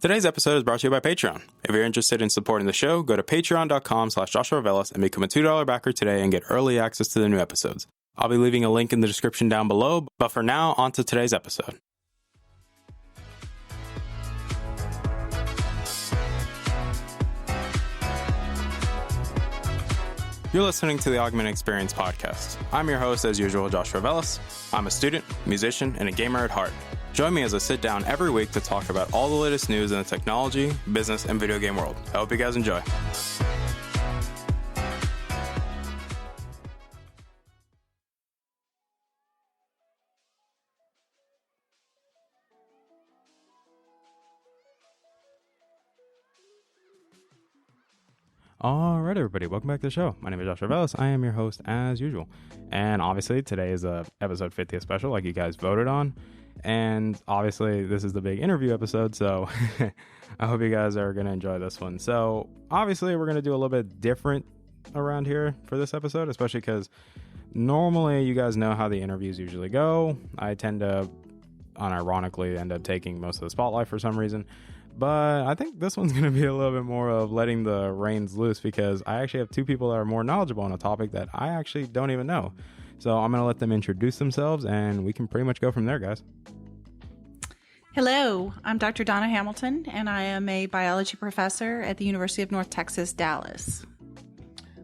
Today's episode is brought to you by Patreon. If you're interested in supporting the show, go to patreon.com/JoshuaVelas and become a $2 backer today and get early access to the new episodes. I'll be leaving a link in the description down below, but for now, on to today's episode. You're listening to the Augmented Experience podcast. I'm your host, as usual, Joshua Velas. I'm a student, musician, and a gamer at heart. Join me as I sit down every week to talk about all the latest news in the technology, business, and video game world. I hope you guys enjoy. All right, everybody, welcome back to the show. My name is Joshua Velas. I am your host as usual. And obviously, today is a episode 50th special like you guys voted on. And obviously, this is the big interview episode, so I hope you guys are going to enjoy this one. So obviously, we're going to do a little bit different around here for this episode, especially because normally you guys know how the interviews usually go. I tend to, unironically, end up taking most of the spotlight for some reason. But I think this one's going to be a little bit more of letting the reins loose because I actually have two people that are more knowledgeable on a topic that I actually don't even know. So I'm going to let them introduce themselves and we can pretty much go from there, guys. Hello, I'm Dr. Donna Hamilton and I am a biology professor at the University of North Texas, Dallas.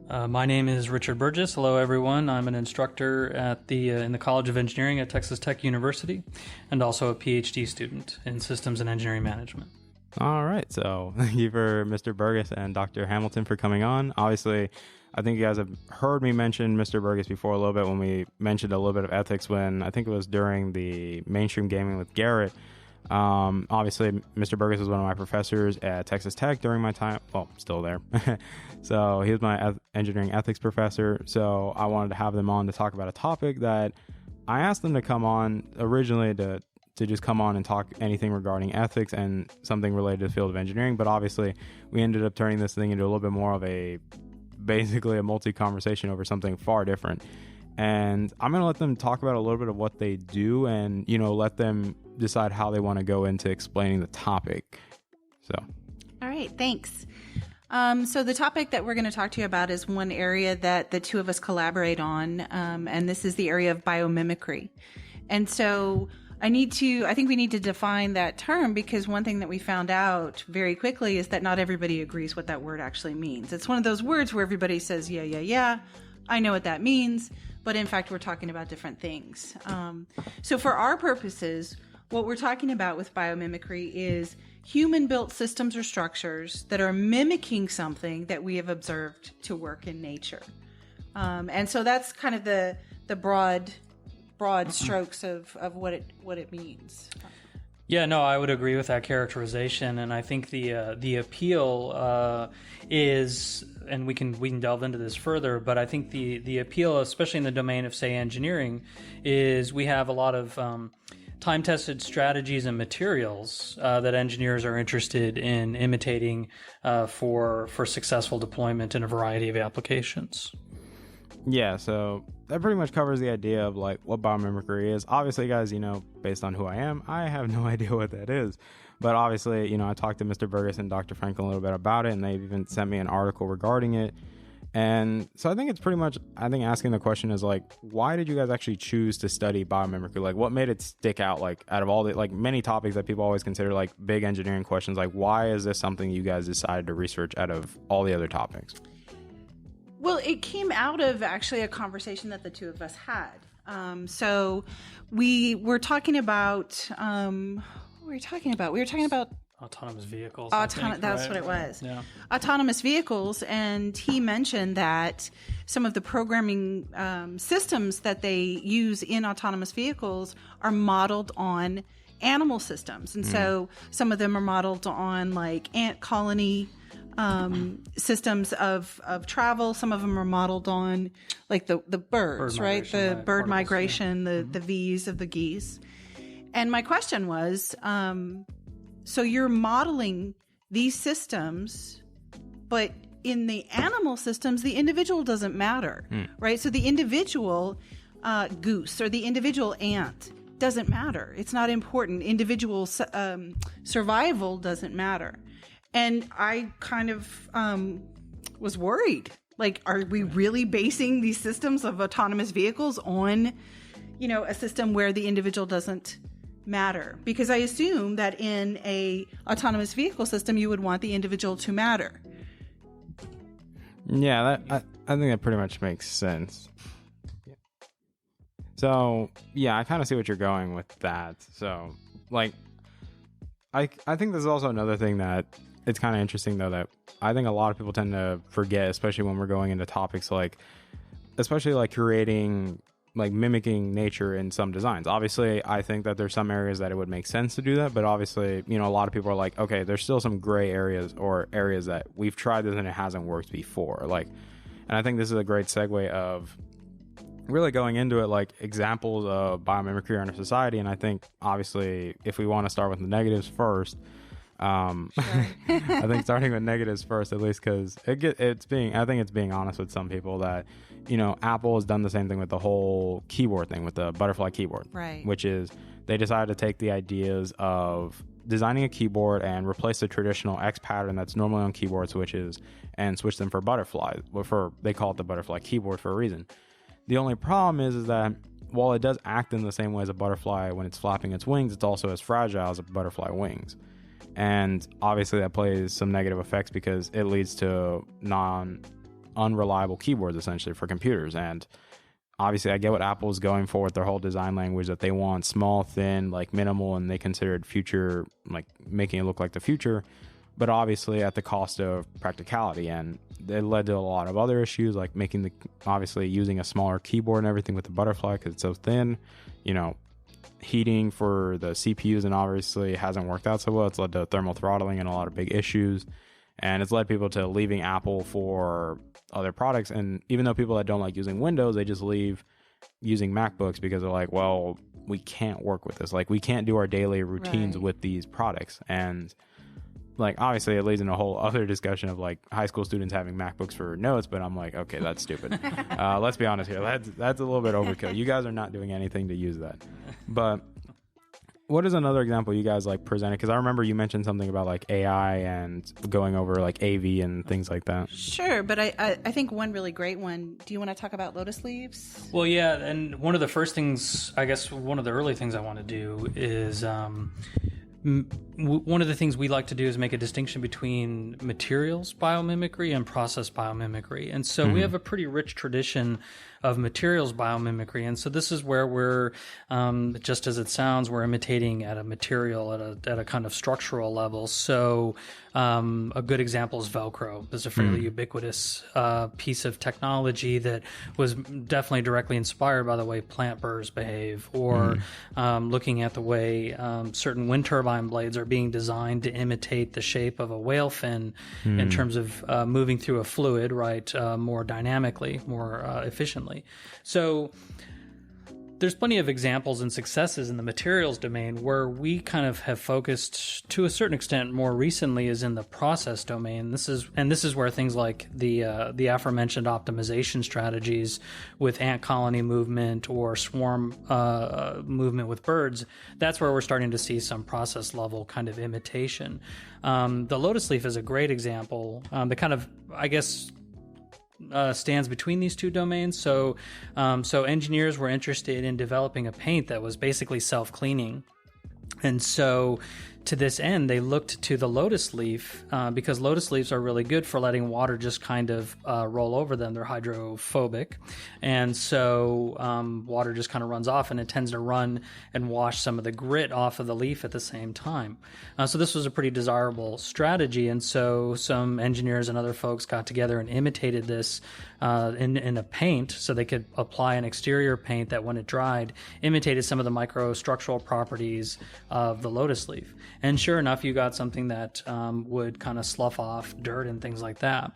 My name is Richard Burgess. Hello, everyone. I'm an instructor at in the College of Engineering at Texas Tech University and also a Ph.D. student in Systems and Engineering Management. All right, so thank you for Mr. Burgess and Dr. Hamilton for coming on. Obviously, I think you guys have heard me mention Mr. Burgess before a little bit when we mentioned a little bit of ethics when I think it was during the Mainstream Gaming with Garrett. Obviously, Mr. Burgess was one of my professors at Texas Tech during my time. Well, still there. So he was my engineering ethics professor. So I wanted to have them on to talk about a topic that I asked them to come on originally to just come on and talk anything regarding ethics and something related to the field of engineering. But obviously, we ended up turning this thing into a little bit more of basically a multi-conversation over something far different. And I'm going to let them talk about a little bit of what they do and, let them decide how they want to go into explaining the topic. So. All right. Thanks. So the topic that we're going to talk to you about is one area that the two of us collaborate on. And this is the area of biomimicry. And so I think we need to define that term because one thing that we found out very quickly is that not everybody agrees what that word actually means. It's one of those words where everybody says, yeah, I know what that means. But in fact, we're talking about different things. So for our purposes, what we're talking about with biomimicry is human-built systems or structures that are mimicking something that we have observed to work in nature. And so that's kind of the broad strokes of what it means. Yeah, no, I would agree with that characterization, and I think the appeal is, and we can delve into this further, but I think the appeal, especially in the domain of, say, engineering, is we have a lot of time-tested strategies and materials that engineers are interested in imitating for successful deployment in a variety of applications. Yeah, so that pretty much covers the idea of what biomimicry is. Obviously, guys, based on who I am, I have no idea what that is. But obviously, I talked to Mr. Burgess and Dr. Franklin a little bit about it, and they've even sent me an article regarding it. And so I think it's pretty much, asking the question is why did you guys actually choose to study biomimicry? What made it stick out, out of all the, many topics that people always consider, big engineering questions, why is this something you guys decided to research out of all the other topics? Well, it came out of actually a conversation that the two of us had. So we were talking about, we were talking about autonomous vehicles. That's what it was. Yeah. Autonomous vehicles. And he mentioned that some of the programming systems that they use in autonomous vehicles are modeled on animal systems. And so some of them are modeled on ant colony systems of travel. Some of them are modeled on the birds, right? The bird migration, the V's of the geese. And my question was, so you're modeling these systems, but in the animal systems, the individual doesn't matter, right? So the individual goose or the individual ant doesn't matter. It's not important. Individual survival doesn't matter. And I kind of was worried. Like, are we really basing these systems of autonomous vehicles on, a system where the individual doesn't matter? Because I assume that in a autonomous vehicle system, you would want the individual to matter. Yeah, I think that pretty much makes sense. So, yeah, I kind of see what you're going with that. So, like, I think there's also another thing that it's kind of interesting, though, that I think a lot of people tend to forget, especially when we're going into topics like, especially like creating, like mimicking nature in some designs. Obviously, I think that there's some areas that it would make sense to do that, but obviously, a lot of people are like, okay, there's still some gray areas or areas that we've tried this and it hasn't worked before. Like, and I think this is a great segue of really going into it, like examples of biomimicry in our society. And I think obviously if we want to start with the negatives first, I think starting with negatives first, at least, because I think it's being honest with some people that, Apple has done the same thing with the whole keyboard thing with the butterfly keyboard, right? Which is they decided to take the ideas of designing a keyboard and replace the traditional X pattern that's normally on keyboard switches and switch them for butterflies. They call it the butterfly keyboard for a reason. The only problem is that while it does act in the same way as a butterfly when it's flapping its wings, it's also as fragile as a butterfly wings. And obviously that plays some negative effects because it leads to unreliable keyboards essentially for computers. And obviously I get what Apple is going for with their whole design language, that they want small, thin, like minimal, and they considered future, like making it look like the future, but obviously at the cost of practicality. And it led to a lot of other issues, like obviously using a smaller keyboard and everything with the butterfly because it's so thin, heating for the CPUs, and obviously hasn't worked out so well. It's led to thermal throttling and a lot of big issues, and it's led people to leaving Apple for other products. And even though people that don't like using Windows, they just leave using MacBooks because they're like, well, we can't work with this. Like, we can't do our daily routines with these products. And like, obviously it leads in a whole other discussion of like high school students having MacBooks for notes, but I'm like, okay, that's stupid. Let's be honest here. That's a little bit overkill. You guys are not doing anything to use that. But what is another example you guys like presented? Because I remember you mentioned something about like AI and going over like AV and things like that. Sure, but I think one really great one. Do you want to talk about Lotus Leaves? Well, yeah, and one of the first things, I guess one of the early things I want to do is one of the things we like to do is make a distinction between materials biomimicry and process biomimicry. And so we have a pretty rich tradition of materials biomimicry. And so this is where we're, just as it sounds, we're imitating at a material at a kind of structural level. So a good example is Velcro. It's a fairly ubiquitous piece of technology that was definitely directly inspired by the way plant burrs behave, or looking at the way certain wind turbine blades are being designed to imitate the shape of a whale fin in terms of moving through a fluid, right, more dynamically, more efficiently. So there's plenty of examples and successes in the materials domain. Where we kind of have focused to a certain extent more recently is in the process domain. This is where things like the aforementioned optimization strategies with ant colony movement or swarm movement with birds, that's where we're starting to see some process level kind of imitation. The Lotus Leaf is a great example. The kind of, I guess, stands between these two domains. So engineers were interested in developing a paint that was basically self-cleaning. And so to this end, they looked to the Lotus Leaf because Lotus Leaves are really good for letting water just kind of roll over them. They're hydrophobic. And so water just kind of runs off, and it tends to run and wash some of the grit off of the leaf at the same time. So this was a pretty desirable strategy. And so some engineers and other folks got together and imitated this in a paint, so they could apply an exterior paint that, when it dried, imitated some of the microstructural properties of the Lotus Leaf. And sure enough, you got something that would kind of slough off dirt and things like that.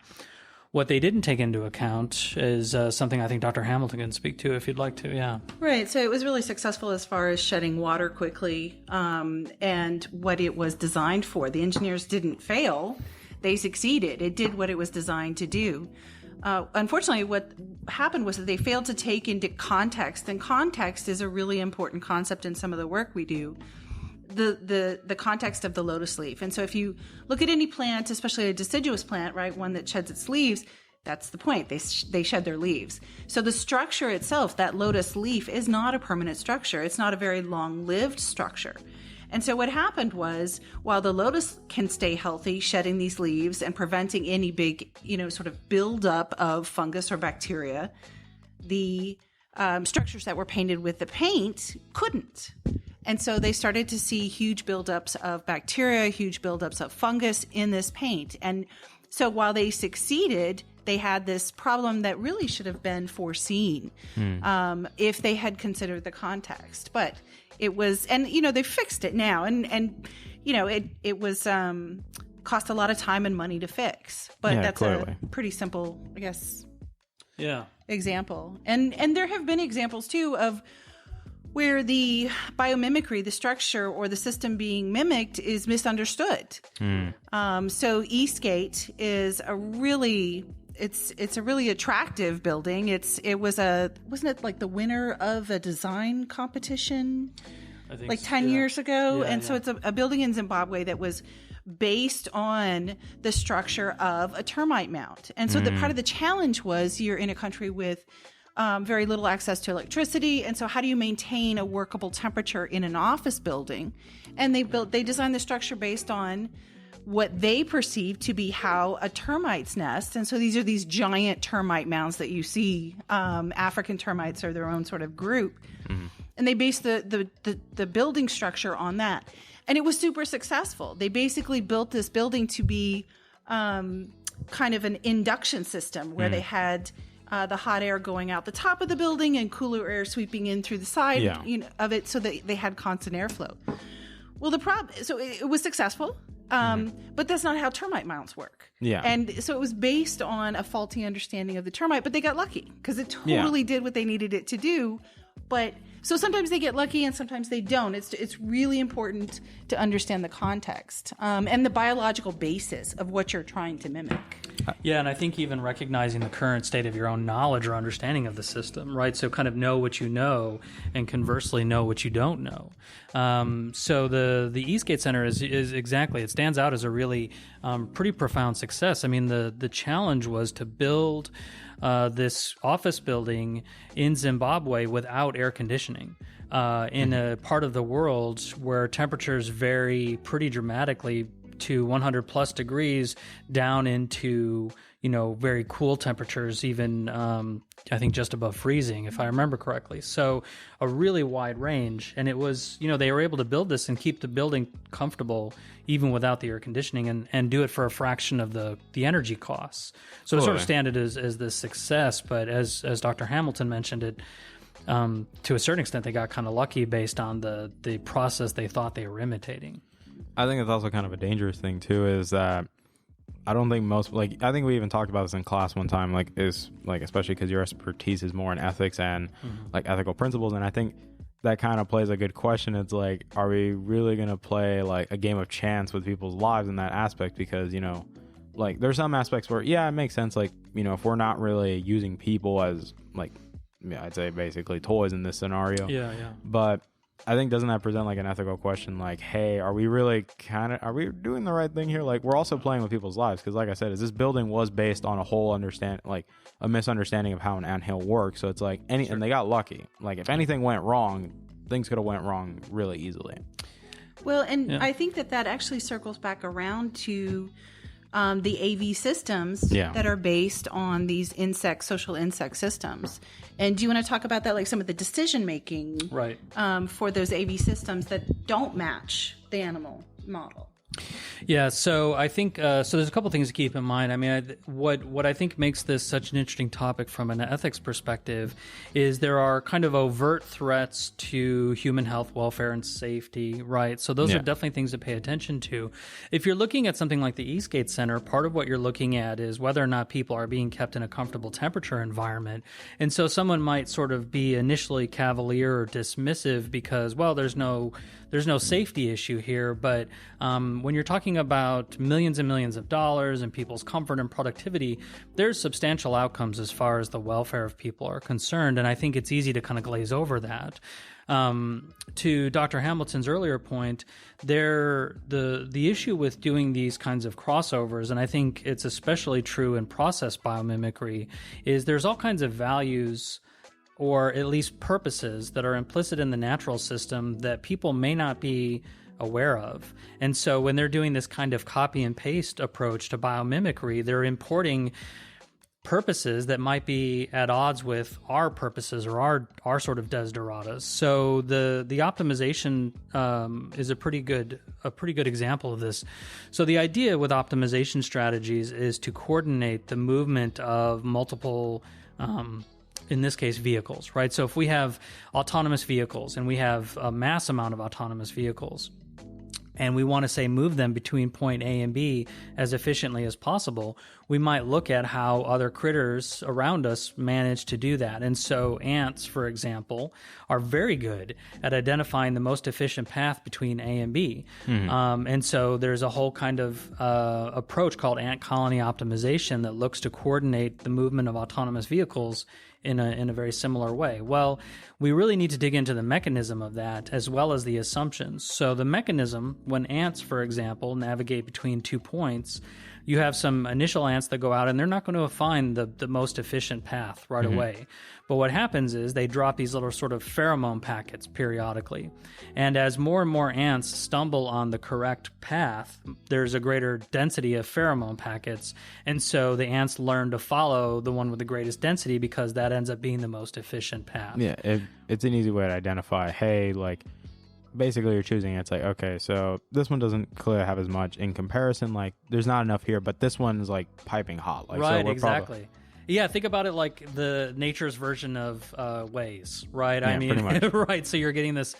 What they didn't take into account is something I think Dr. Hamilton can speak to if you'd like to. Yeah. Right. So it was really successful as far as shedding water quickly and what it was designed for. The engineers didn't fail. They succeeded. It did what it was designed to do. unfortunately, what happened was that they failed to take into context, and context is a really important concept in some of the work we do, the context of the lotus leaf. And so if you look at any plant, especially a deciduous plant, right, one that sheds its leaves, that's the point. They shed their leaves. So the structure itself, that lotus leaf, is not a permanent structure. It's not a very long-lived structure. And so what happened was, while the lotus can stay healthy, shedding these leaves and preventing any big, sort of buildup of fungus or bacteria, the structures that were painted with the paint couldn't. And so they started to see huge buildups of bacteria, huge buildups of fungus in this paint. And so while they succeeded, they had this problem that really should have been foreseen if they had considered the context. But it was, and they fixed it now, and it was cost a lot of time and money to fix. But that's clearly a pretty simple, I guess, example. And there have been examples too of where the biomimicry, the structure or the system being mimicked, is misunderstood. So Eastgate is a really attractive building. Wasn't it like the winner of a design competition I think like 10 years ago? So it's a building in Zimbabwe that was based on the structure of a termite mound. And so the part of the challenge was you're in a country with very little access to electricity, and so how do you maintain a workable temperature in an office building? And they designed the structure based on what they perceive to be how a termite's nest. And so these are these giant termite mounds that you see. African termites are their own sort of group. And they based the building structure on that. And it was super successful. They basically built this building to be kind of an induction system where they had the hot air going out the top of the building and cooler air sweeping in through the side of it, so that they had constant airflow. Well, so it was successful. But that's not how termite mounds work. And so it was based on a faulty understanding of the termite, but they got lucky because it totally did what they needed it to do. But so sometimes they get lucky and sometimes they don't. It's really important to understand the context and the biological basis of what you're trying to mimic. Yeah, and I think even recognizing the current state of your own knowledge or understanding of the system, right? So kind of know what you know, and conversely know what you don't know. So the Eastgate Center is exactly, it stands out as a really pretty profound success. I mean, the challenge was to build this office building in Zimbabwe without air conditioning. In a part of the world where temperatures vary pretty dramatically to 100 plus degrees down into, very cool temperatures, even I think just above freezing, if I remember correctly. So a really wide range. And it was, they were able to build this and keep the building comfortable even without the air conditioning and do it for a fraction of the energy costs. So to sort of stand it as this success, but as Dr. Hamilton mentioned it, to a certain extent, they got kind of lucky based on the process they thought they were imitating. I think it's also kind of a dangerous thing too, is that I don't think I think we even talked about this in class one time, especially because your expertise is more in ethics and ethical principles. And I think that kind of plays a good question. It's like, are we really going to play like a game of chance with people's lives in that aspect? Because, there's some aspects where, it makes sense. If we're not really using people as I'd say basically toys in this scenario. Yeah. But I think, doesn't that present like an ethical question? Like, hey, are we really are we doing the right thing here? Like, we're also playing with people's lives. Because like I said, this building was based on a misunderstanding of how an anthill works. So it's like and they got lucky. Like, if anything went wrong, things could have went wrong really easily. Well, and I think that actually circles back around to the AV systems that are based on these social insect systems. And do you want to talk about that, like some of the decision making for those AV systems that don't match the animal model? Yeah, so I think so. There's a couple things to keep in mind. I mean, what I think makes this such an interesting topic from an ethics perspective is there are kind of overt threats to human health, welfare, and safety, right? So those are definitely things to pay attention to. If you're looking at something like the Eastgate Center, part of what you're looking at is whether or not people are being kept in a comfortable temperature environment. And so someone might sort of be initially cavalier or dismissive because, well, there's no safety issue here. But when you're talking talking about millions and millions of dollars and people's comfort and productivity, there's substantial outcomes as far as the welfare of people are concerned. And I think it's easy to kind of glaze over that. To Dr. Hamilton's earlier point, the issue with doing these kinds of crossovers, and I think it's especially true in process biomimicry, is there's all kinds of values or at least purposes that are implicit in the natural system that people may not be aware of. And so when they're doing this kind of copy and paste approach to biomimicry, they're importing purposes that might be at odds with our purposes or our sort of desiderata. So the optimization is a pretty good example of this. So the idea with optimization strategies is to coordinate the movement of multiple in this case, vehicles, right? So if we have autonomous vehicles and we have a mass amount of autonomous vehicles, and we want to, say, move them between point A and B as efficiently as possible, we might look at how other critters around us manage to do that. And so ants, for example, are very good at identifying the most efficient path between A and B. And so there's a whole kind of approach called ant colony optimization that looks to coordinate the movement of autonomous vehicles in a very similar way. Well, we really need to dig into the mechanism of that as well as the assumptions. So the mechanism, when ants, for example, navigate between 2 points, you have some initial ants that go out and they're not going to find the most efficient path right away. But what happens is they drop these little sort of pheromone packets periodically. And as more and more ants stumble on the correct path, there's a greater density of pheromone packets. And so the ants learn to follow the one with the greatest density because that ends up being the most efficient path. Yeah, it's an easy way to identify, hey, like, basically you're choosing, it's like, okay, so this one doesn't clearly have as much in comparison, like there's not enough here, but this one is like piping hot, like, right, so we're exactly. Yeah, think about it like the nature's version of Waze, right? Yeah, I mean, pretty much. right, so you're getting this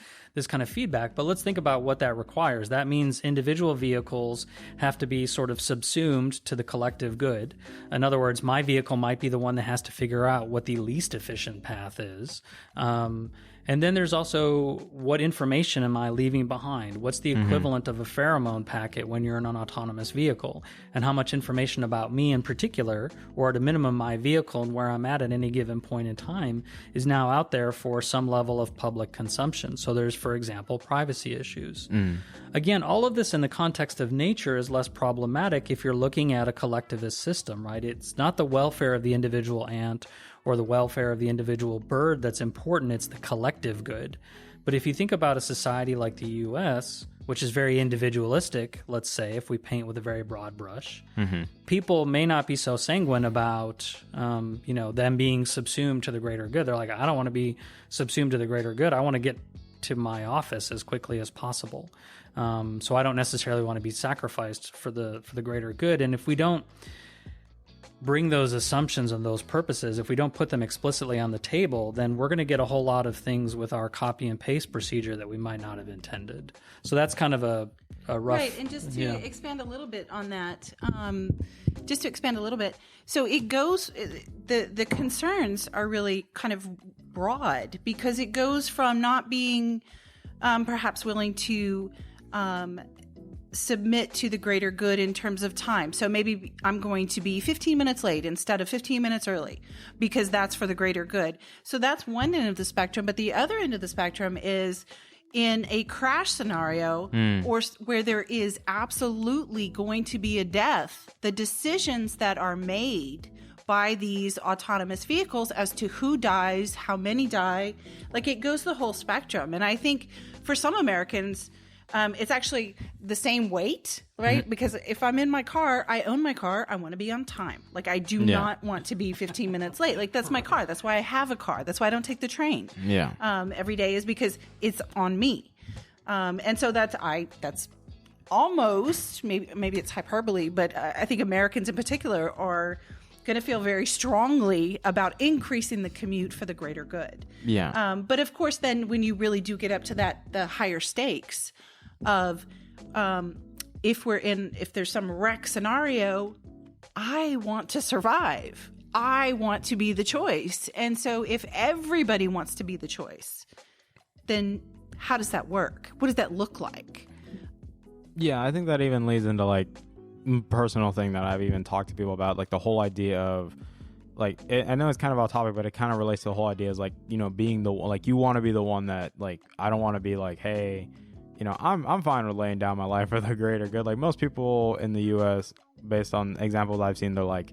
kind of feedback, but let's think about what that requires. That means individual vehicles have to be sort of subsumed to the collective good. In other words, my vehicle might be the one that has to figure out what the least efficient path is. And then there's also, what information am I leaving behind? What's the equivalent of a pheromone packet when you're in an autonomous vehicle? And how much information about me in particular, or at a minimum my vehicle and where I'm at any given point in time, is now out there for some level of public consumption. So there's, for example, privacy issues. Again, all of this in the context of nature is less problematic if you're looking at a collectivist system, right? It's not the welfare of the individual ant or the welfare of the individual bird that's important, it's the collective good. But if you think about a society like the U.S., which is very individualistic, let's say, if we paint with a very broad brush, people may not be so sanguine about, them being subsumed to the greater good. They're like, I don't want to be subsumed to the greater good. I want to get to my office as quickly as possible. So I don't necessarily want to be sacrificed for the greater good. And if we don't bring those assumptions and those purposes, if we don't put them explicitly on the table, then we're going to get a whole lot of things with our copy and paste procedure that we might not have intended. So that's kind of a rough... Right, and just to expand a little bit on that, so it goes, the concerns are really kind of broad, because it goes from not being perhaps willing to submit to the greater good in terms of time. So maybe I'm going to be 15 minutes late instead of 15 minutes early because that's for the greater good. So that's one end of the spectrum. But the other end of the spectrum is in a crash scenario or where there is absolutely going to be a death, the decisions that are made by these autonomous vehicles as to who dies, how many die, like it goes the whole spectrum. And I think for some Americans, it's actually the same weight, right? Because if I'm in my car, I own my car, I want to be on time. Like, I do not want to be 15 minutes late. Like, that's my car. That's why I have a car. That's why I don't take the train every day, is because it's on me. And so that's almost, maybe it's hyperbole, but I think Americans in particular are going to feel very strongly about increasing the commute for the greater good. Yeah. But of course, then when you really do get up to the higher stakes of if there's some wreck scenario, I want to survive. I want to be the choice. And so if everybody wants to be the choice, then how does that work? What does that look like? Yeah, I think that even leads into like personal thing that I've even talked to people about, like the whole idea of like, I know it's kind of off topic, but it kind of relates to the whole idea is like, you know, being the, like, you want to be the one that, like, I don't want to be like, hey, you know, I'm fine with laying down my life for the greater good. Like most people in the U.S., based on examples I've seen, they're like,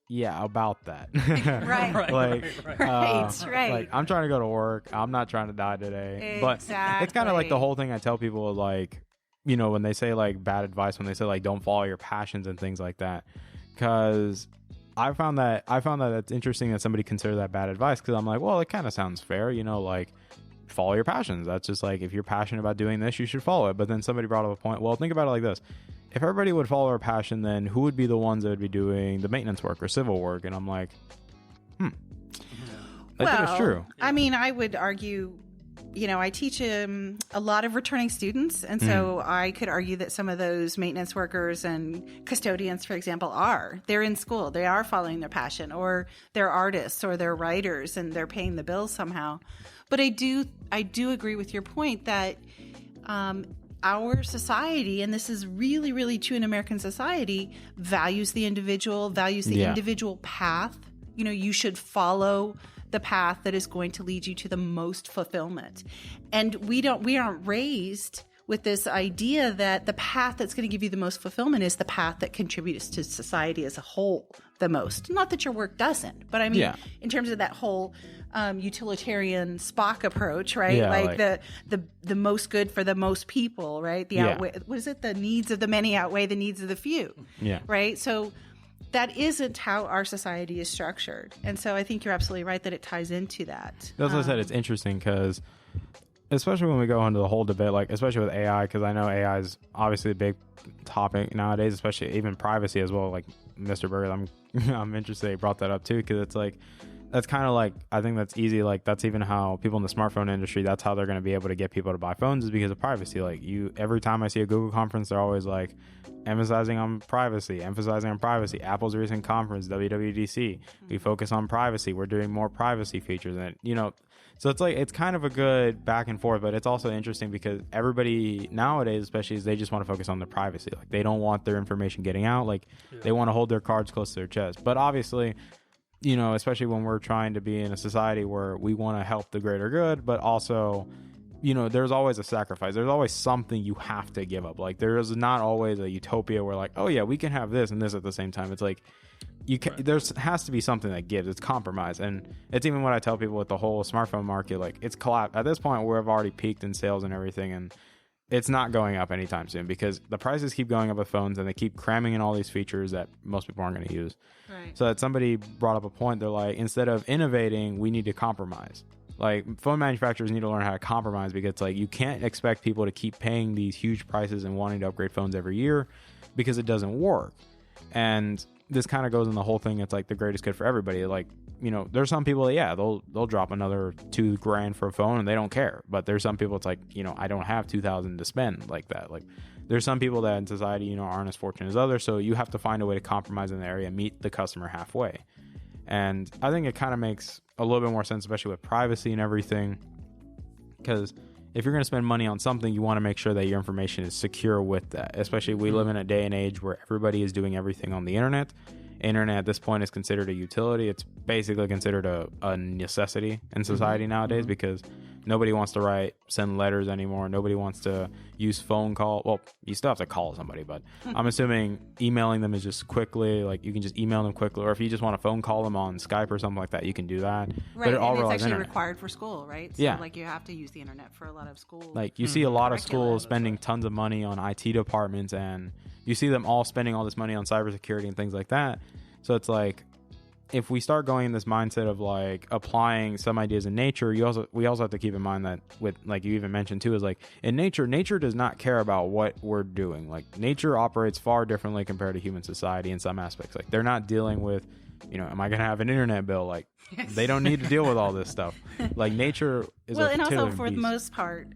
yeah, about that. Right. Right. Like, I'm trying to go to work. I'm not trying to die today. But it's kind of like the whole thing I tell people, like, you know, when they say like bad advice, when they say like don't follow your passions and things like that, because I found that it's interesting that somebody consider that bad advice, because I'm like, well, it kind of sounds fair, you know, like follow your passions. That's just like, if you're passionate about doing this, you should follow it. But then somebody brought up a point. Well, think about it like this. If everybody would follow their passion, then who would be the ones that would be doing the maintenance work or civil work? And I'm like, I think it's true. I mean, I would argue, you know, I teach a lot of returning students. And so I could argue that some of those maintenance workers and custodians, for example, they're in school. They are following their passion, or they're artists, or they're writers, and they're paying the bills somehow. But I do agree with your point that our society, and this is really, really true in American society, values the individual, values the individual path. You know, you should follow the path that is going to lead you to the most fulfillment. And we aren't raised with this idea that the path that's going to give you the most fulfillment is the path that contributes to society as a whole the most. Not that your work doesn't, but I mean, in terms of that whole utilitarian Spock approach, right? Yeah, like the most good for the most people, right? What is it? The needs of the many outweigh the needs of the few. Yeah. Right. So that isn't how our society is structured. And so I think you're absolutely right that it ties into that. As I said, it's interesting because, especially when we go into the whole debate, like especially with AI, because I know AI is obviously a big topic nowadays, especially even privacy as well. Like Mr. Burgess, I'm interested he brought that up too, because it's like, that's kind of like, I think that's easy. Like that's even how people in the smartphone industry, that's how they're going to be able to get people to buy phones, is because of privacy. Like every time I see a Google conference, they're always like emphasizing on privacy. Apple's recent conference, WWDC, we focus on privacy. We're doing more privacy features, and you know, so it's like, it's kind of a good back and forth, but it's also interesting because everybody nowadays, especially, is they just want to focus on their privacy. Like they don't want their information getting out. Like they want to hold their cards close to their chest. But obviously, you know, especially when we're trying to be in a society where we want to help the greater good, but also, you know, there's always a sacrifice. There's always something you have to give up. Like there is not always a utopia where like, oh yeah, we can have this and this at the same time. It's like, there has to be something that gives. It's compromise. And it's even what I tell people with the whole smartphone market. Like it's collapsed at this point. We've already peaked in sales and everything, and it's not going up anytime soon because the prices keep going up with phones, and they keep cramming in all these features that most people aren't going to use. Right. So that somebody brought up a point. They're like, instead of innovating, we need to compromise. Like phone manufacturers need to learn how to compromise, because it's like, you can't expect people to keep paying these huge prices and wanting to upgrade phones every year, because it doesn't work. And this kind of goes in the whole thing. It's like the greatest good for everybody. Like, you know, there's some people that, they'll drop another $2,000 for a phone and they don't care. But there's some people, it's like, you know, I don't have $2,000 to spend like that. Like there's some people that in society, you know, aren't as fortunate as others. So you have to find a way to compromise in the area, meet the customer halfway. And I think it kind of makes a little bit more sense, especially with privacy and everything, because if you're going to spend money on something, you want to make sure that your information is secure with that. Especially we live in a day and age where everybody is doing everything on the internet. Internet at this point is considered a utility. It's basically considered a necessity in society nowadays, because nobody wants to send letters anymore. Nobody wants to use phone call. Well, you still have to call somebody, but I'm assuming emailing them is just quickly, like you can just email them quickly, or if you just want to phone call them on Skype or something like that, you can do that. Right, but it all and it's actually internet. required for school, right? So like you have to use the internet for a lot of schools. Like you see a lot of schools spending tons of money on IT departments, and you see them all spending all this money on cybersecurity and things like that. So it's like, if we start going in this mindset of like applying some ideas in nature, we also have to keep in mind that, with like you even mentioned too, is like in nature does not care about what we're doing. Like nature operates far differently compared to human society in some aspects. Like they're not dealing with, you know, am I going to have an internet bill? Like they don't need to deal with all this stuff. Like nature is and also for the most part,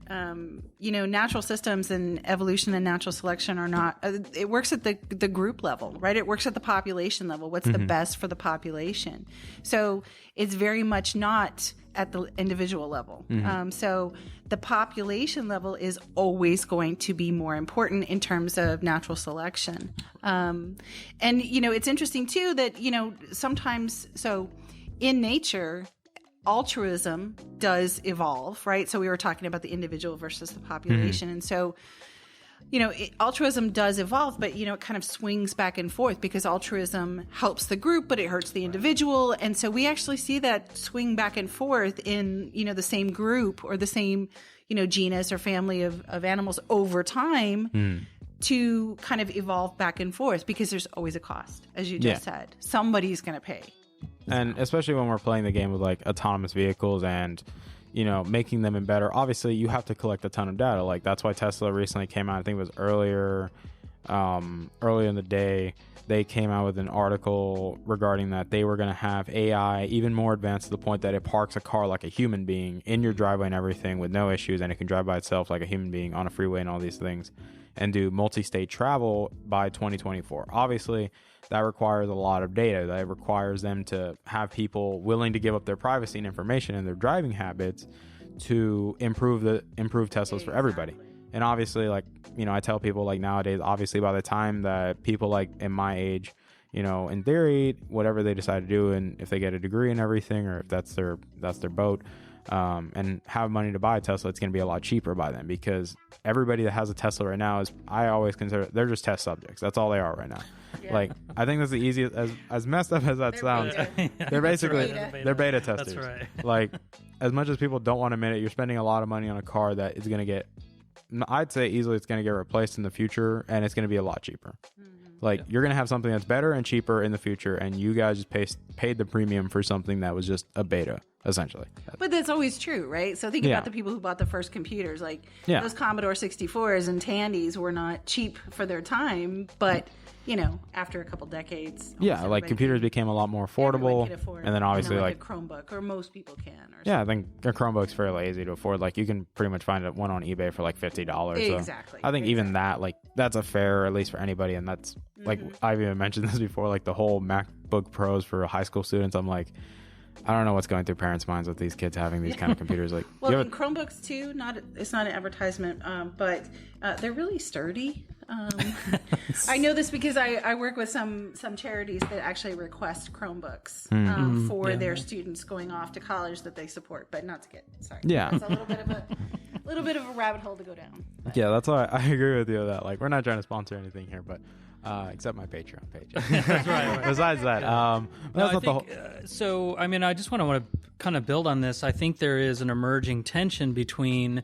you know, natural systems and evolution and natural selection are not. It works at the group level, right? It works at the population level. What's the best for the population? So it's very much not at the individual level. So the population level is always going to be more important in terms of natural selection. And, it's interesting too that, sometimes, so in nature, altruism does evolve, right? So we were talking about the individual versus the population. And so, altruism does evolve, but, it kind of swings back and forth because altruism helps the group, but it hurts the individual. And so we actually see that swing back and forth in, the same group or the same, genus or family of animals over time to kind of evolve back and forth because there's always a cost, as you just said. Somebody's going to pay. And especially when we're playing the game with like autonomous vehicles and, making them better. Obviously, you have to collect a ton of data. Like that's why Tesla recently came out. I think it was earlier in the day. They came out with an article regarding that they were going to have AI even more advanced to the point that it parks a car like a human being in your driveway and everything with no issues, and it can drive by itself like a human being on a freeway and all these things, and do multi-state travel by 2024. Obviously, that requires a lot of data. That requires them to have people willing to give up their privacy and information and their driving habits to improve Teslas for everybody. And obviously, like, I tell people like nowadays, obviously by the time that people like in my age, in theory, whatever they decide to do, and if they get a degree and everything, or if that's their boat, and have money to buy a Tesla, it's going to be a lot cheaper by then, because everybody that has a Tesla right now I always consider, they're just test subjects. That's all they are right now. Yeah. Like, I think that's the easiest, as messed up as that sounds. They're basically, they're beta testers. That's right. Like, as much as people don't want to admit it, you're spending a lot of money on a car that is going to get, I'd say easily it's going to get replaced in the future, and it's going to be a lot cheaper. Like, you're going to have something that's better and cheaper in the future, and you guys just paid the premium for something that was just a beta, essentially. But that's always true, right? So think about the people who bought the first computers. Like, those Commodore 64s and Tandies were not cheap for their time, but, after a couple decades. Yeah, like, computers became a lot more affordable. And then obviously, like a Chromebook, or most people can. I think a Chromebook's fairly easy to afford. Like, you can pretty much find one on eBay for like $50. Exactly. So I think even that, like, that's a fair, at least for anybody. And that's, like, I've even mentioned this before, like the whole MacBook Pros for high school students. I'm like, I don't know what's going through parents' minds with these kids having these kind of computers. Like, well, and Chromebooks too. It's not an advertisement, but they're really sturdy. I know this because I work with some charities that actually request Chromebooks for their students going off to college that they support, but not to get sorry. Yeah, it's a little bit of a rabbit hole to go down. But. Yeah, that's why I agree with you that, like, we're not trying to sponsor anything here, but. Except my Patreon page. That's right. Besides that, so. I mean, I just want to kind of build on this. I think there is an emerging tension between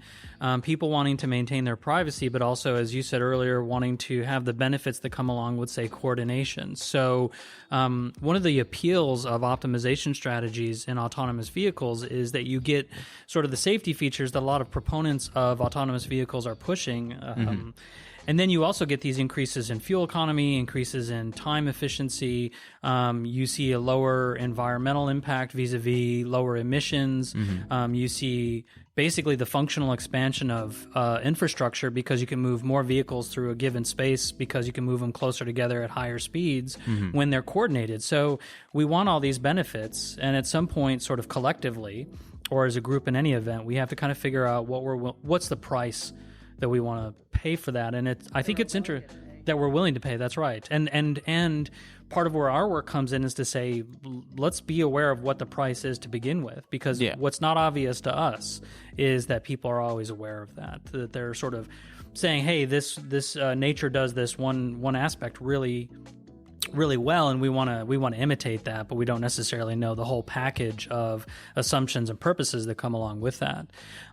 people wanting to maintain their privacy, but also, as you said earlier, wanting to have the benefits that come along with, say, coordination. So, one of the appeals of optimization strategies in autonomous vehicles is that you get sort of the safety features that a lot of proponents of autonomous vehicles are pushing. And then you also get these increases in fuel economy, increases in time efficiency. You see a lower environmental impact vis-a-vis lower emissions. You see basically the functional expansion of infrastructure because you can move more vehicles through a given space because you can move them closer together at higher speeds when they're coordinated. So we want all these benefits, and at some point, sort of collectively, or as a group in any event, we have to kind of figure out what's the price that we want to pay for that. And I think it's interesting that we're willing to pay. That's right. And part of where our work comes in is to say, let's be aware of what the price is to begin with, because what's not obvious to us is that people are always aware of that they're sort of saying, hey, this nature does this one aspect really well, and we want to imitate that, but we don't necessarily know the whole package of assumptions and purposes that come along with that.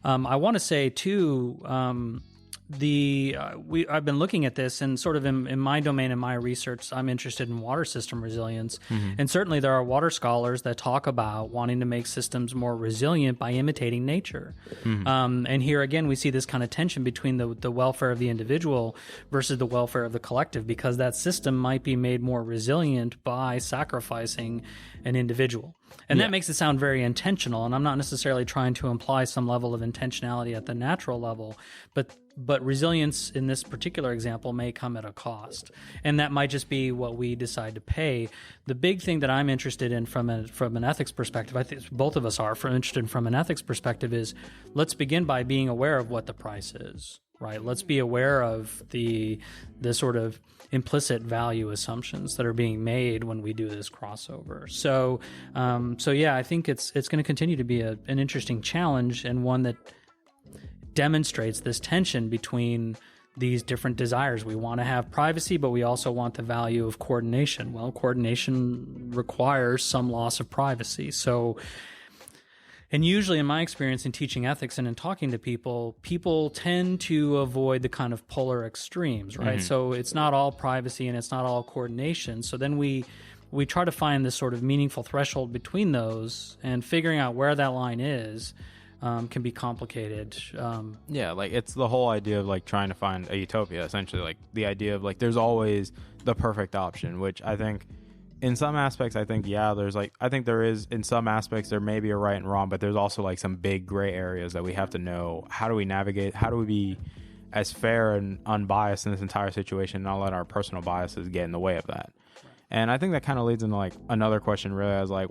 I want to say too, I've been looking at this, and sort of in my domain, in my research, I'm interested in water system resilience, and certainly there are water scholars that talk about wanting to make systems more resilient by imitating nature. And here again, we see this kind of tension between the welfare of the individual versus the welfare of the collective, because that system might be made more resilient by sacrificing an individual. And that makes it sound very intentional, and I'm not necessarily trying to imply some level of intentionality at the natural level, but but resilience in this particular example may come at a cost, and that might just be what we decide to pay. The big thing that I'm interested in from an ethics perspective, I think both of us are interested from an ethics perspective, is let's begin by being aware of what the price is. Right. Let's be aware of the sort of implicit value assumptions that are being made when we do this crossover. So yeah, I think it's going to continue to be an interesting challenge, and one that demonstrates this tension between these different desires. We want to have privacy, but we also want the value of coordination. Well, coordination requires some loss of privacy. So. And usually in my experience in teaching ethics and in talking to people tend to avoid the kind of polar extremes, right? Mm-hmm. So it's not all privacy and it's not all coordination. So then we try to find this sort of meaningful threshold between those, and figuring out where that line is can be complicated. Yeah, like it's the whole idea of like trying to find a utopia, essentially. Like the idea of like there's always the perfect option, which I think in some aspects, I think, yeah, I think there is, in some aspects, there may be a right and wrong, but there's also like some big gray areas that we have to know. How do we navigate? How do we be as fair and unbiased in this entire situation, and not let our personal biases get in the way of that? And I think that kind of leads into like another question, really, as like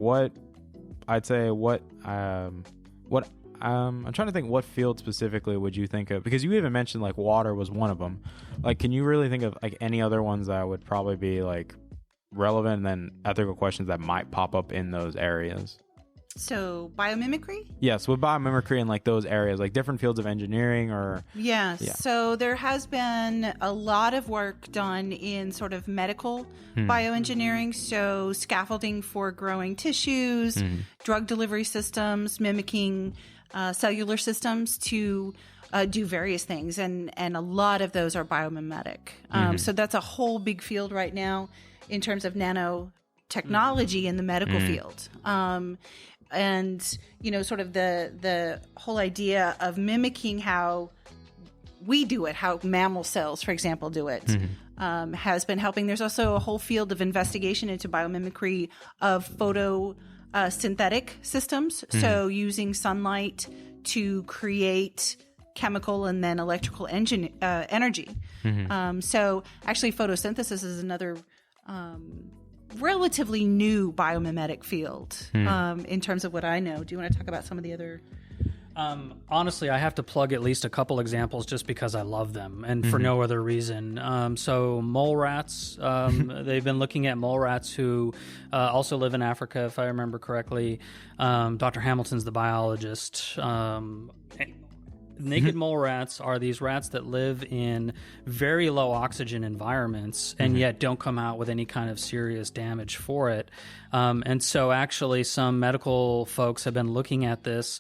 I'm trying to think, what field specifically would you think of? Because you even mentioned like water was one of them. Like, can you really think of like any other ones that would probably be like relevant, and then ethical questions that might pop up in those areas? So biomimicry? Yes, with biomimicry and like those areas, like different fields of engineering or... Yes. Yeah. So there has been a lot of work done in sort of medical bioengineering. So scaffolding for growing tissues, drug delivery systems, mimicking cellular systems to do various things. And a lot of those are biomimetic. So that's a whole big field right now in terms of nanotechnology in the medical field. And, you know, sort of the whole idea of mimicking how we do it, how mammal cells, for example, do it, has been helping. There's also a whole field of investigation into biomimicry of photosynthetic systems. So using sunlight to create chemical and then electrical energy. So actually photosynthesis is another relatively new biomimetic field in terms of what I know. Do you want to talk about some of the other? Honestly, I have to plug at least a couple examples just because I love them and for no other reason. So mole rats, they've been looking at mole rats who also live in Africa, if I remember correctly. Dr. Hamilton's the biologist. Naked mole rats are these rats that live in very low oxygen environments and yet don't come out with any kind of serious damage for it. And so actually some medical folks have been looking at this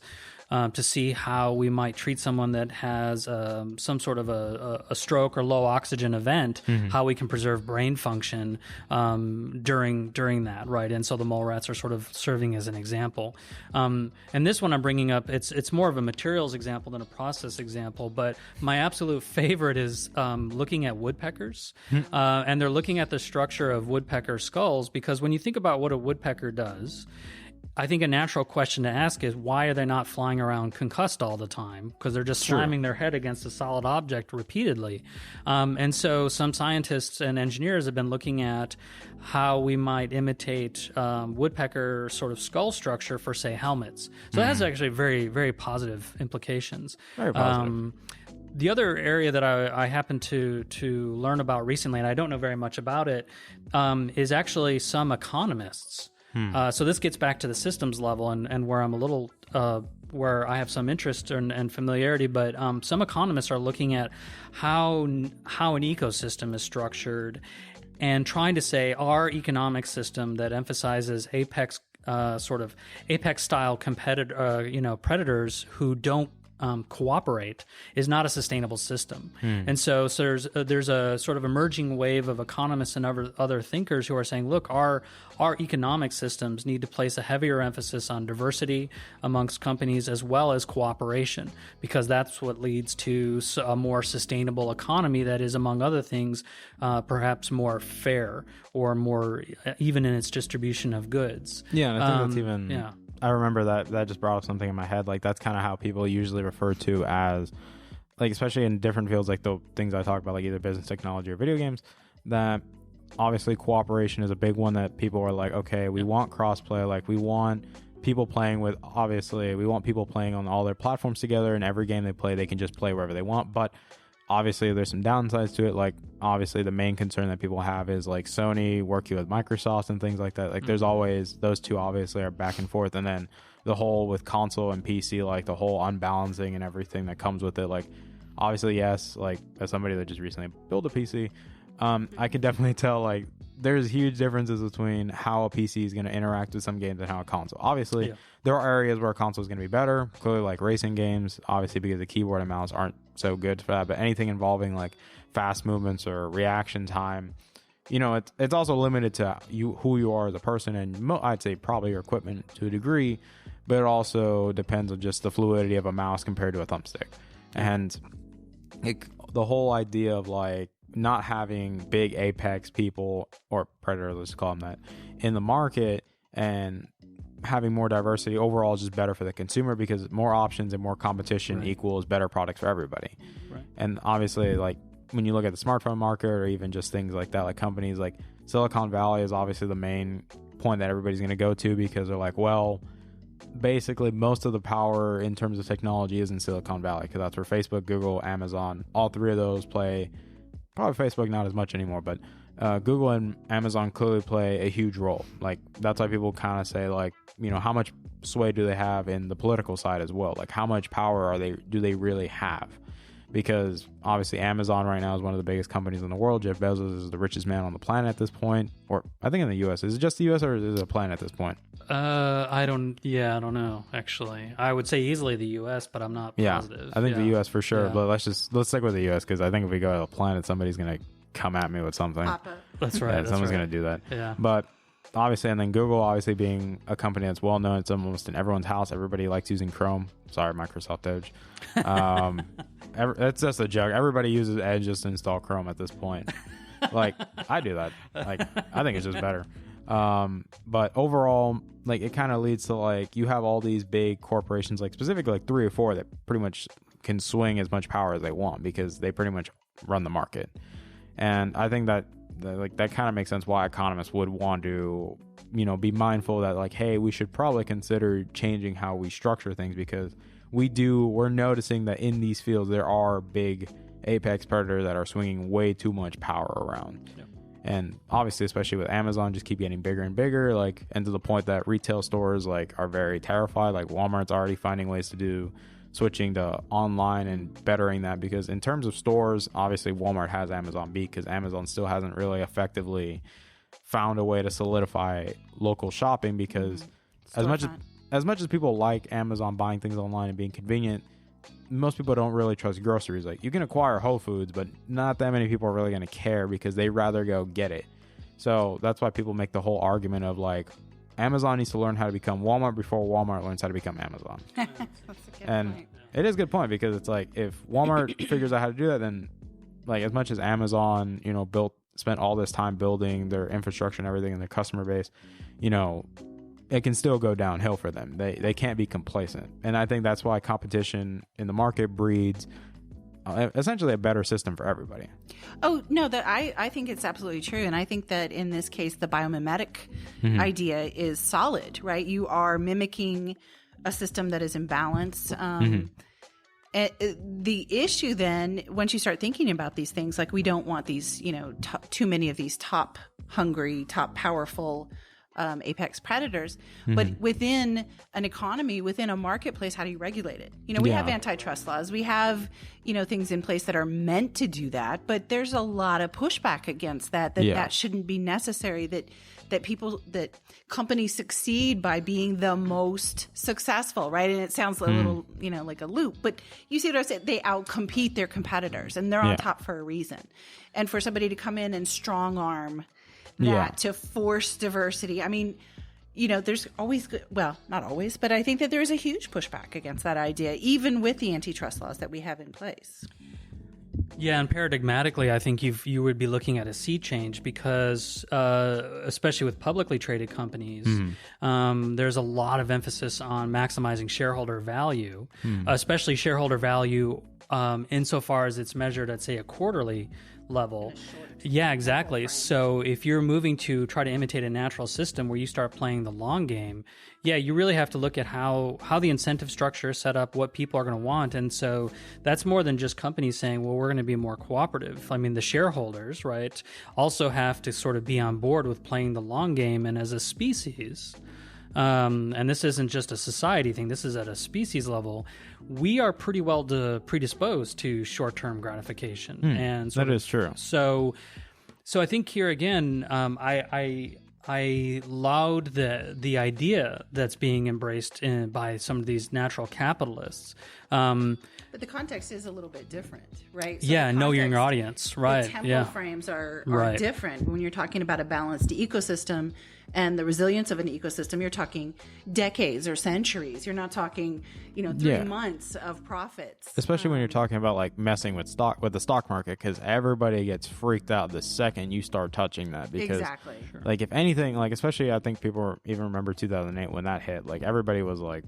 to see how we might treat someone that has some sort of a stroke or low oxygen event, how we can preserve brain function during that, right? And so the mole rats are sort of serving as an example. And this one I'm bringing up, it's more of a materials example than a process example, but my absolute favorite is looking at woodpeckers. And they're looking at the structure of woodpecker skulls, because when you think about what a woodpecker does, I think a natural question to ask is, why are they not flying around concussed all the time? Because they're just slamming their head against a solid object repeatedly. And so some scientists and engineers have been looking at how we might imitate woodpecker sort of skull structure for, say, helmets. So that has actually very, very positive implications. Very positive. The other area that I happened to learn about recently, and I don't know very much about it, is actually some economists. So this gets back to the systems level and where I'm a little, where I have some interest and familiarity, but some economists are looking at how an ecosystem is structured and trying to say, our economic system that emphasizes apex style predators who don't cooperate is not a sustainable system. And so there's a sort of emerging wave of economists and other thinkers who are saying, look, our economic systems need to place a heavier emphasis on diversity amongst companies as well as cooperation, because that's what leads to a more sustainable economy that is, among other things, perhaps more fair or more even in its distribution of goods. Yeah, and I think that's even... Yeah. I remember that just brought up something in my head. Like, that's kind of how people usually refer to as like especially in different fields, like the things I talk about, like either business, technology, or video games, that obviously cooperation is a big one that people are like, okay, we want crossplay, like we want people playing with, obviously we want people playing on all their platforms together, and every game they play they can just play wherever they want. But obviously there's some downsides to it. Like obviously the main concern that people have is like Sony working with Microsoft and things like that. Like there's always, those two obviously are back and forth, and then the whole with console and PC, like the whole unbalancing and everything that comes with it. Like obviously, yes, like as somebody that just recently built a PC, I can definitely tell like there's huge differences between how a PC is going to interact with some games and how a console. Obviously, there are areas where a console is going to be better. Clearly, like racing games, obviously because the keyboard and mouse aren't so good for that. But anything involving like fast movements or reaction time, you know, it's also limited to who you are as a person, and I'd say probably your equipment to a degree. But it also depends on just the fluidity of a mouse compared to a thumbstick. And the whole idea of like not having big Apex people, or Predator, let's call them that, in the market, and having more diversity overall is just better for the consumer, because more options and more competition equals better products for everybody. And obviously, like when you look at the smartphone market or even just things like that, like companies like Silicon Valley is obviously the main point that everybody's going to go to, because they're like, well, basically most of the power in terms of technology is in Silicon Valley, because that's where Facebook, Google, Amazon, all three of those play. Probably Facebook not as much anymore, but Google and Amazon clearly play a huge role. Like that's why people kind of say, like, you know, how much sway do they have in the political side as well? Like how much power do they really have? Because obviously Amazon right now is one of the biggest companies in the world. Jeff Bezos is the richest man on the planet at this point, or I think in the US. Is it just the US or is it a planet at this point? I don't know, actually. I would say easily the US, but I'm not positive. I think the US for sure, but let's stick with the US, because I think if we go to a planet, somebody's going to come at me with something. That's right. Yeah, someone's going to do that. Yeah. But obviously, and then Google obviously being a company that's well known, it's almost in everyone's house. Everybody likes using Chrome. Sorry, Microsoft Edge. It's just a joke. Everybody uses Edge just to install Chrome at this point. Like I do that. Like I think it's just better. But overall, like it kind of leads to like you have all these big corporations, like specifically like 3 or 4 that pretty much can swing as much power as they want, because they pretty much run the market. And I think that kind of makes sense why economists would want to, you know, be mindful that like, hey, we should probably consider changing how we structure things, because we're noticing that in these fields there are big apex predators that are swinging way too much power around. Yep. And obviously, especially with Amazon, just keep getting bigger and bigger, like, and to the point that retail stores like are very terrified. Like Walmart's already finding ways to do switching to online and bettering that, because in terms of stores, obviously Walmart has Amazon beat, because Amazon still hasn't really effectively found a way to solidify local shopping, because as much as people like Amazon buying things online and being convenient, most people don't really trust groceries. Like you can acquire Whole Foods, but not that many people are really going to care, because they rather go get it. So that's why people make the whole argument of like Amazon needs to learn how to become Walmart before Walmart learns how to become Amazon. That's a good point. It is a good point, because it's like if Walmart figures out how to do that, then like as much as Amazon, you know, spent all this time building their infrastructure and everything and their customer base, you know, it can still go downhill for them. They can't be complacent. And I think that's why competition in the market breeds essentially a better system for everybody. Oh, no, I think it's absolutely true. And I think that in this case, the biomimetic idea is solid, right? You are mimicking a system that is in balance. The issue then, once you start thinking about these things, like we don't want these, you know, too many of these top hungry, top powerful apex predators, but within an economy, within a marketplace, how do you regulate it? You know, we have antitrust laws, we have, you know, things in place that are meant to do that, but there's a lot of pushback against that shouldn't be necessary, that companies succeed by being the most successful, right? And it sounds a little, you know, like a loop, but you see what I said? They outcompete their competitors, and they're on top for a reason. And for somebody to come in and strong arm that to force diversity. I mean, you know, there's always, well, not always, but I think that there is a huge pushback against that idea, even with the antitrust laws that we have in place. Yeah, and paradigmatically, I think you would be looking at a sea change because, especially with publicly traded companies, there's a lot of emphasis on maximizing shareholder value, especially shareholder value insofar as it's measured at, say, a quarterly level. Yeah, exactly. So if you're moving to try to imitate a natural system where you start playing the long game, yeah, you really have to look at how the incentive structure is set up, what people are going to want. And so that's more than just companies saying, well, we're going to be more cooperative. I mean, the shareholders, right, also have to sort of be on board with playing the long game. And as a species, and this isn't just a society thing, this is at a species level, we are pretty well predisposed to short-term gratification. And that is true. So I think here again, I laud the idea that's being embraced by some of these natural capitalists. But the context is a little bit different, right? So yeah, know your audience, right? The temporal frames are different. When you're talking about a balanced ecosystem and the resilience of an ecosystem, you're talking decades or centuries. You're not talking, 3 months of profits. Especially when you're talking about like messing with the stock market, because everybody gets freaked out the second you start touching that. Because, exactly. like, if anything, like, especially I think people even remember 2008 when that hit. Like, everybody was like,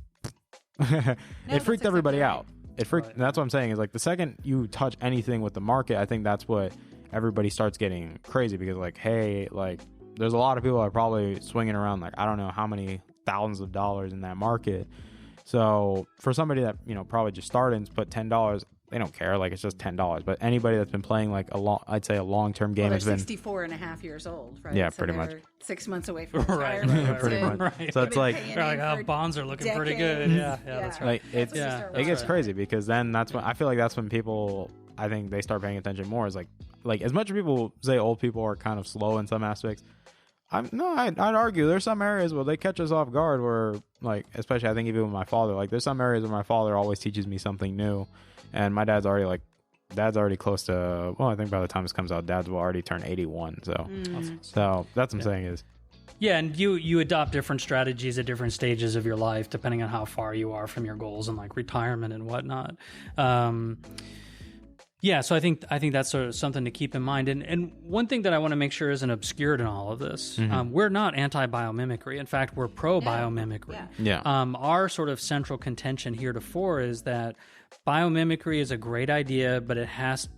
it freaked everybody out. It freaked. Right. That's what I'm saying is, like, the second you touch anything with the market, I think that's what everybody starts getting crazy, because, like, hey, like, there's a lot of people that are probably swinging around, like, I don't know how many thousands of dollars in that market. So for somebody that, probably just started and put $10, they don't care. Like, it's just $10. But anybody that's been playing, like, I'd say a long-term game has been 64 and a half years old, right? Yeah, so pretty much. 6 months away from retirement. Right. Pretty much. Right. So it's like, bonds are looking pretty good. Yeah, that's right. Like, it gets crazy, because then that's when I feel like that's when people, I think they start paying attention more. Is like as much as people say old people are kind of slow in some aspects, I'd argue there's some areas where they catch us off guard where, like, especially I think even with my father, like, there's some areas where my father always teaches me something new, and my dad's already close to, well, I think by the time this comes out, Dad's will already turn 81. So that's what I'm saying is. Yeah, and you adopt different strategies at different stages of your life, depending on how far you are from your goals and, like, retirement and whatnot. Yeah, so I think that's sort of something to keep in mind. And one thing that I want to make sure isn't obscured in all of this, we're not anti-biomimicry. In fact, we're pro-biomimicry. Yeah. Our sort of central contention heretofore is that biomimicry is a great idea, but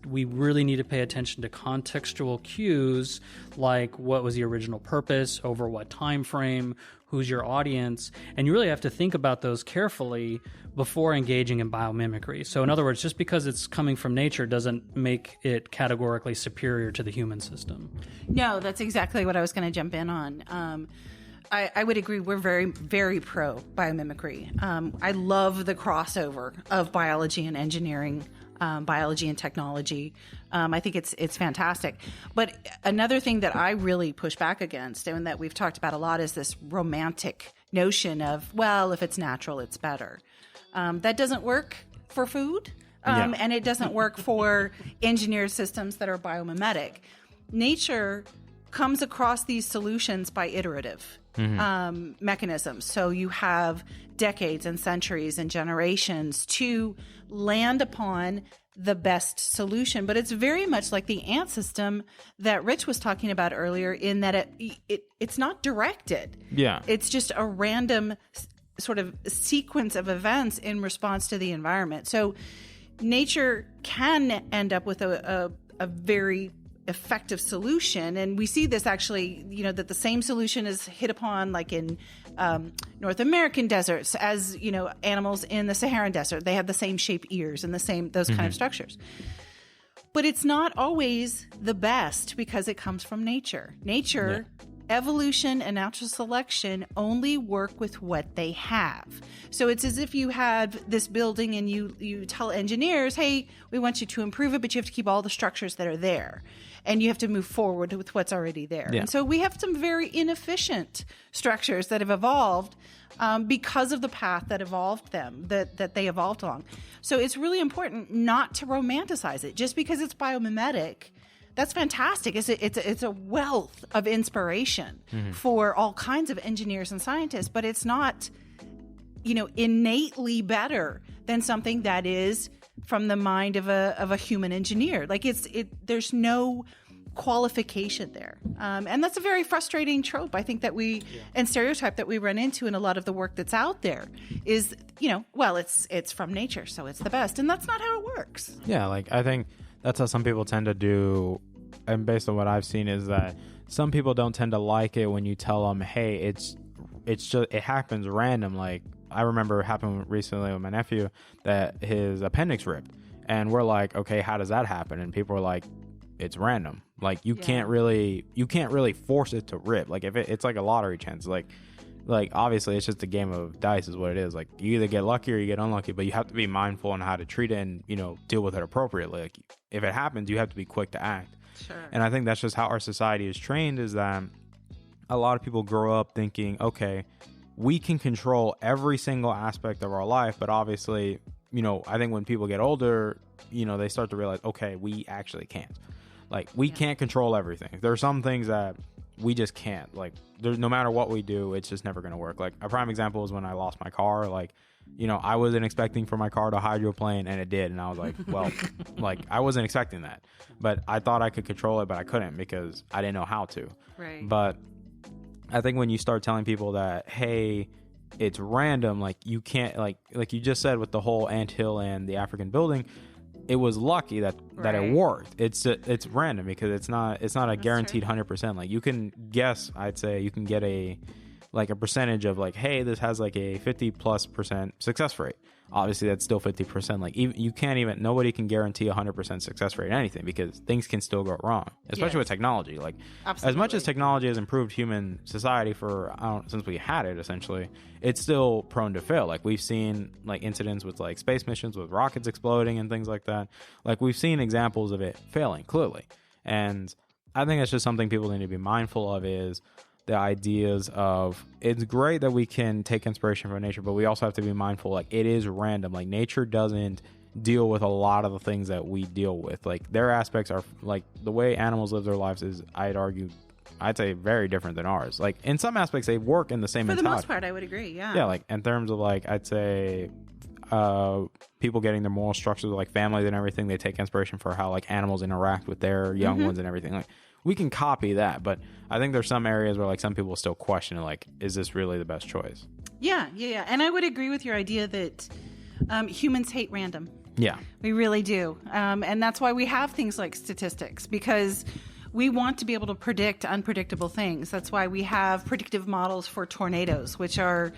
we really need to pay attention to contextual cues, like what was the original purpose, over what time frame, who's your audience, and you really have to think about those carefully before engaging in biomimicry. So in other words, just because it's coming from nature doesn't make it categorically superior to the human system. No, that's exactly what I was going to jump in on. I would agree. We're very, very pro biomimicry. I love the crossover of biology and engineering, biology and technology. I think it's fantastic. But another thing that I really push back against, and that we've talked about a lot, is this romantic notion of, well, if it's natural, it's better. That doesn't work for food, and it doesn't work for engineered systems that are biomimetic. Nature comes across these solutions by iterative mechanisms. So you have decades and centuries and generations to land upon the best solution. But it's very much like the ant system that Rich was talking about earlier, in that it's not directed. Yeah. It's just a random sort of sequence of events in response to the environment. So nature can end up with a very effective solution, and we see this actually, that the same solution is hit upon, like in North American deserts, as animals in the Saharan desert. They have the same shape ears and those kind of structures. But it's not always the best, because it comes from nature. Evolution and natural selection only work with what they have. So it's as if you have this building and you tell engineers, hey, we want you to improve it, but you have to keep all the structures that are there. And you have to move forward with what's already there. Yeah. And so we have some very inefficient structures that have evolved because of the path that evolved them, that they evolved along. So it's really important not to romanticize it. Just because it's biomimetic, that's fantastic. It's a wealth of inspiration for all kinds of engineers and scientists, but it's not, innately better than something that is from the mind of a human engineer. Like there's no qualification there. And that's a very frustrating trope, I think, that and stereotype that we run into in a lot of the work that's out there is, well, it's from nature, so it's the best. And that's not how it works. Yeah, like I think that's how some people tend to do. And based on what I've seen is that some people don't tend to like it when you tell them, hey, it's just, it happens random. Like I remember it happened recently with my nephew that his appendix ripped. And we're like, okay, how does that happen? And people are like, it's random. Like you can't really force it to rip. Like if it's like a lottery chance, like obviously it's just a game of dice is what it is. Like you either get lucky or you get unlucky, but you have to be mindful on how to treat it and, deal with it appropriately. Like if it happens, you have to be quick to act. Sure. And I think that's just how our society is trained, is that a lot of people grow up thinking, okay, we can control every single aspect of our life. But obviously, I think when people get older, they start to realize, okay, we actually can't. Like, we can't control everything. There are some things that we just can't. Like, there's no matter what we do, it's just never going to work. Like, a prime example is when I lost my car. Like, I wasn't expecting for my car to hydroplane, and it did. And I was like, well, like, I wasn't expecting that. But I thought I could control it, but I couldn't because I didn't know how to. Right. But I think when you start telling people that, hey, it's random, like, you can't, like you just said with the whole anthill and the African building, it was lucky that it worked. It's random because it's not a guaranteed 100%. Like you can guess, I'd say you can get a percentage of like, hey, this has like a 50+% success rate. Obviously that's still 50%. Like nobody can guarantee 100% success rate in anything because things can still go wrong, especially with technology. Like Absolutely. As much as technology has improved human society since we had it, essentially, it's still prone to fail. Like we've seen like incidents with like space missions with rockets exploding and things like that. Like we've seen examples of it failing clearly. And I think that's just something people need to be mindful of, is the ideas of, it's great that we can take inspiration from nature, but we also have to be mindful, like it is random. Like nature doesn't deal with a lot of the things that we deal with. Like their aspects are, like the way animals live their lives is, I'd say very different than ours. Like in some aspects they work in the same mentality. For the most part, I would agree. Yeah, like in terms of like, I'd say people getting their moral structures, like families and everything, they take inspiration for how like animals interact with their young ones and everything. Like we can copy that, but I think there's some areas where like some people still question it, like, is this really the best choice? Yeah. And I would agree with your idea that humans hate random. Yeah. We really do. And that's why we have things like statistics, because we want to be able to predict unpredictable things. That's why we have predictive models for tornadoes, which are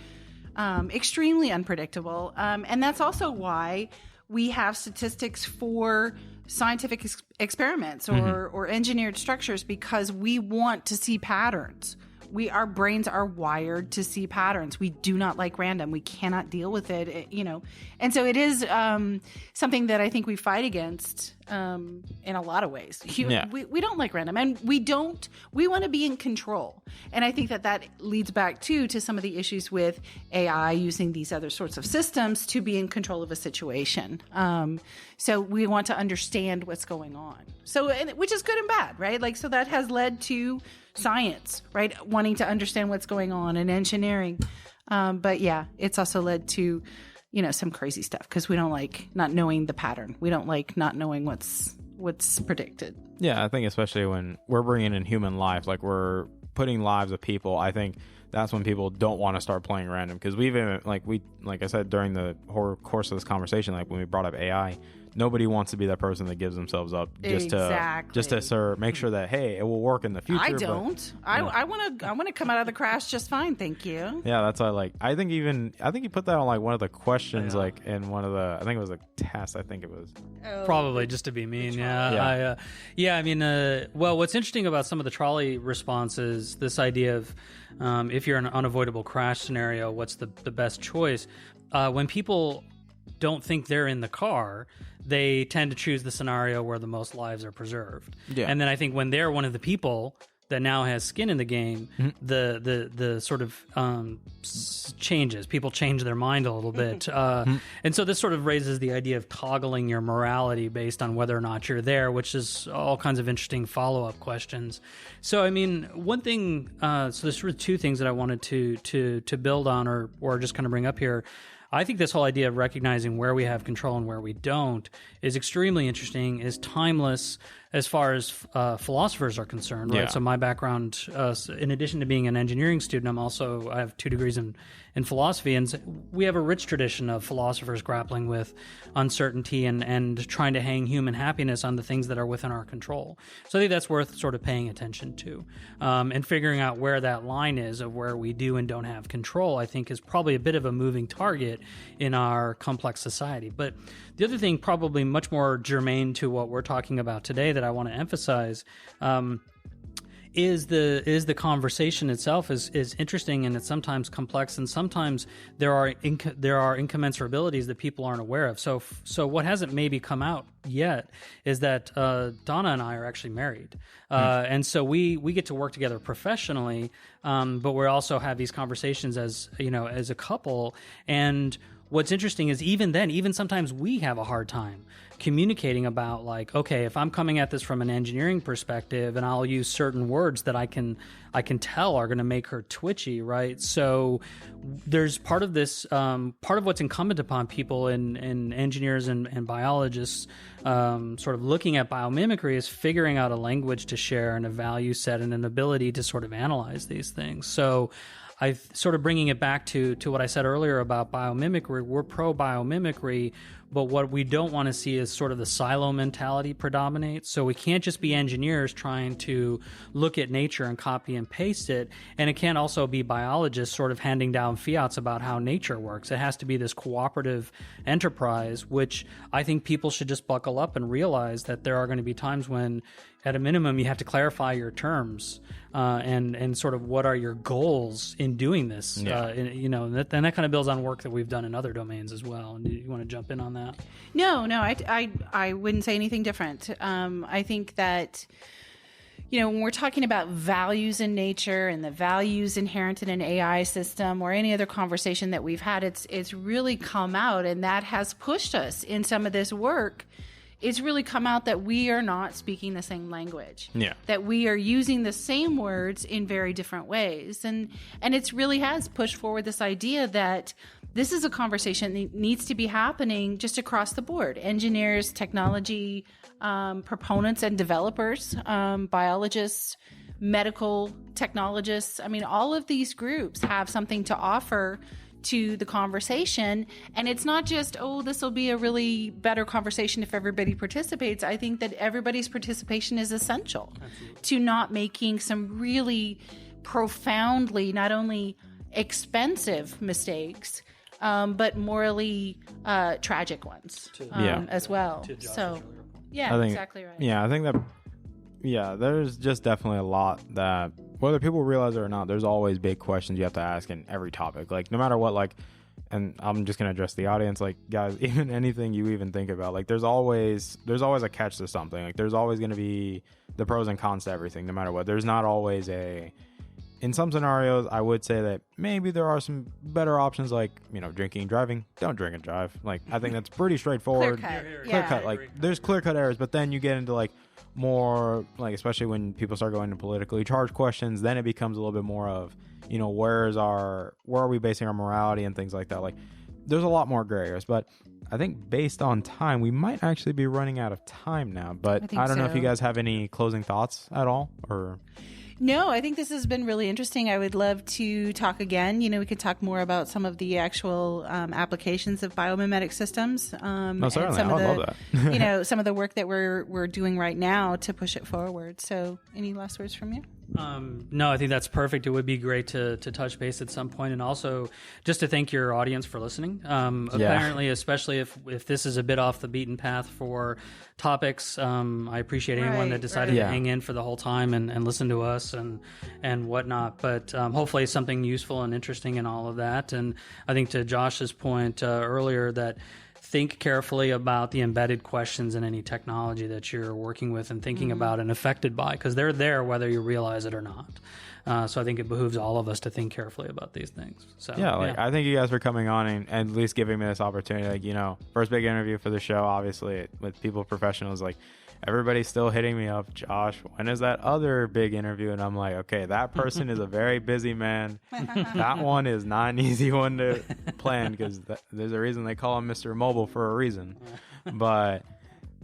extremely unpredictable. And that's also why we have statistics for scientific experiments or engineered structures, because we want to see patterns. Our brains are wired to see patterns. We do not like random. We cannot deal with it, And so it is something that I think we fight against in a lot of ways. We don't like random, and we want to be in control. And I think that leads back to some of the issues with AI using these other sorts of systems to be in control of a situation. So we want to understand what's going on. So, which is good and bad, right? Like, so that has led to science, right? Wanting to understand what's going on, and engineering. But yeah, it's also led to, some crazy stuff, because we don't like not knowing the pattern. We don't like not knowing what's predicted. Yeah, I think especially when we're bringing in human life, like we're putting lives of people, I think that's when people don't want to start playing random. Because like I said during the whole course of this conversation, like when we brought up AI, nobody wants to be that person that gives themselves up just to make sure that, hey, it will work in the future. I don't. I want to come out of the crash just fine, thank you. Yeah, that's why. I think you put that on like one of the questions, like in one of the, I think it was a test. I think it was probably just to be mean. Yeah. I mean, well, what's interesting about some of the trolley responses, this idea of if you're in an unavoidable crash scenario, what's the best choice? When people don't think they're in the car, they tend to choose the scenario where the most lives are preserved. Yeah. And then I think when they're one of the people that now has skin in the game, the sort of changes. People change their mind a little bit. And so this sort of raises the idea of toggling your morality based on whether or not you're there, which is all kinds of interesting follow-up questions. So, I mean, one thing, so there's sort of two things that I wanted to build on or just kind of bring up here. I think this whole idea of recognizing where we have control and where we don't is extremely interesting, is timeless as far as philosophers are concerned, right? Yeah. So my background, in addition to being an engineering student, I have 2 degrees in philosophy, and we have a rich tradition of philosophers grappling with uncertainty and trying to hang human happiness on the things that are within our control. So I think that's worth sort of paying attention to, and figuring out where that line is of where we do and don't have control, I think is probably a bit of a moving target in our complex society. But the other thing, probably much more germane to what we're talking about today, that I want to emphasize is the conversation itself is interesting, and it's sometimes complex, and sometimes there are incommensurabilities that people aren't aware of. So what hasn't maybe come out yet is that Donna and I are actually married, and so we get to work together professionally, but we also have these conversations as a couple. And what's interesting is even sometimes we have a hard time communicating about, like, okay, if I'm coming at this from an engineering perspective and I'll use certain words that I can tell are going to make her twitchy, right? So there's part of this, part of what's incumbent upon people and engineers and biologists sort of looking at biomimicry is figuring out a language to share and a value set and an ability to sort of analyze these things. So I sort of bringing it back to what I said earlier about biomimicry. We're pro biomimicry, but what we don't want to see is sort of the silo mentality predominate. So we can't just be engineers trying to look at nature and copy and paste it. And it can't also be biologists sort of handing down fiats about how nature works. It has to be this cooperative enterprise, which I think people should just buckle up and realize that there are going to be times when, at a minimum, you have to clarify your terms and sort of what are your goals in doing this. Yeah. And that kind of builds on work that we've done in other domains as well. And you want to jump in on that? No, I wouldn't say anything different. I think that, when we're talking about values in nature and the values inherent in an AI system or any other conversation that we've had, it's really come out, and that has pushed us in some of this work. It's really come out that we are not speaking the same language. Yeah. That we are using the same words in very different ways. And it really has pushed forward this idea that this is a conversation that needs to be happening just across the board. Engineers, technology proponents and developers, biologists, medical technologists. I mean, all of these groups have something to offer to the conversation. And it's not just, this will be a really better conversation if everybody participates. I think that everybody's participation is essential. Absolutely. To not making some really profoundly, not only expensive mistakes, but morally tragic ones as well. So, yeah, exactly right. Yeah, I think that, there's just definitely a lot that, whether people realize it or not, there's always big questions you have to ask in every topic. Like, no matter what, like, and I'm just going to address the audience, like, guys, even anything you even think about, like, there's always a catch to something. Like, there's always going to be the pros and cons to everything, no matter what. There's not always in some scenarios, I would say that maybe there are some better options, like, drinking and driving. Don't drink and drive. Like, I think that's pretty straightforward. Clear cut. Like, there's clear-cut errors, but then you get into, like, more, like, especially when people start going to politically charged questions, then it becomes a little bit more of, where are we basing our morality and things like that. Like, there's a lot more gray areas, but I think based on time, we might actually be running out of time now. But I don't know if you guys have any closing thoughts at all, or... No, I think this has been really interesting. I would love to talk again. We could talk more about some of the actual applications of biomimetic systems. Certainly. I would love that. Some of the work that we're doing right now to push it forward. So, any last words from you? No, I think that's perfect. It would be great to touch base at some point, and also just to thank your audience for listening. Apparently, especially if this is a bit off the beaten path for topics, I appreciate anyone that decided to hang in for the whole time and listen to us and whatnot. But hopefully something useful and interesting in all of that. And I think to Josh's point earlier, that think carefully about the embedded questions in any technology that you're working with and thinking about and affected by, because they're there whether you realize it or not. So I think it behooves all of us to think carefully about these things. So I thank you guys for coming on and at least giving me this opportunity. Like, first big interview for the show, obviously, with people professionals. Like, everybody's still hitting me up, Josh, when is that other big interview? And I'm like, okay, that person is a very busy man. That one is not an easy one to plan, because there's a reason they call him Mr. Mobile for a reason. But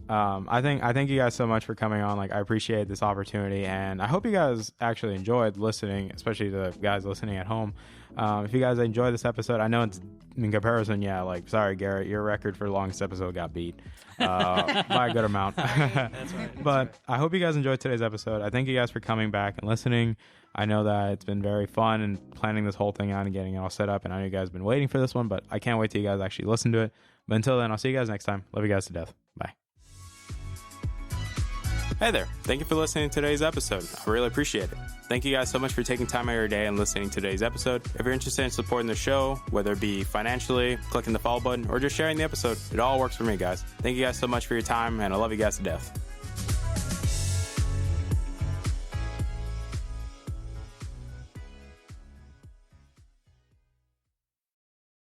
I thank you guys so much for coming on. Like, I appreciate this opportunity, and I hope you guys actually enjoyed listening, especially the guys listening at home. If you guys enjoyed this episode, I know it's in comparison, like, sorry, Garrett, your record for longest episode got beat by a good amount. That's right. But I hope you guys enjoyed today's episode. I thank you guys for coming back and listening. I know that it's been very fun and planning this whole thing out and getting it all set up, and I know you guys have been waiting for this one, but I can't wait till you guys actually listen to it. But until then, I'll see you guys next time. Love you guys to death. Bye. Hey there. Thank you for listening to today's episode. I really appreciate it. Thank you guys so much for taking time out of your day and listening to today's episode. If you're interested in supporting the show, whether it be financially, clicking the follow button, or just sharing the episode, it all works for me, guys. Thank you guys so much for your time, and I love you guys to death.